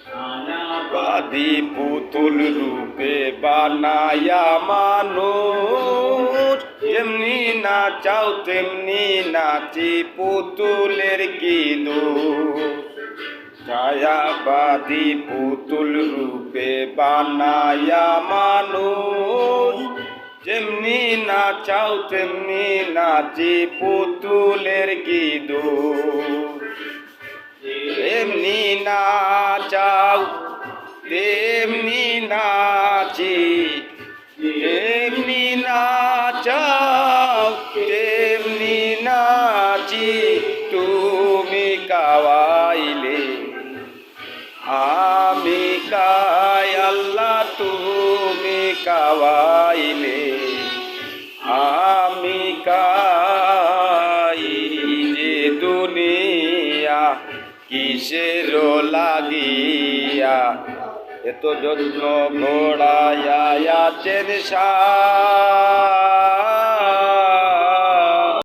বাদি পুতুল রূপে বানায়া মানুষ, যেমনি নাচাও তেমনি নাচি পুতুলের কি দোষ। ছায়াবাদী পুতুল রূপে বানায়া মানুষ, যেমনি নাচাও তেমনি নাচি পুতুলের কি দোষ। তেমনি নাচাও তেমনি নাচি, তেমনি নাচাও তেমনি নাচি, তুমি কাওয়াইলে আমি কাই আল্লাহ, তুমি কাওয়াইলে আমি কাই। যে দুনিয়া কিসের লাগিয়া এত যত্ন ঘোড়াইয়া আছেন সার,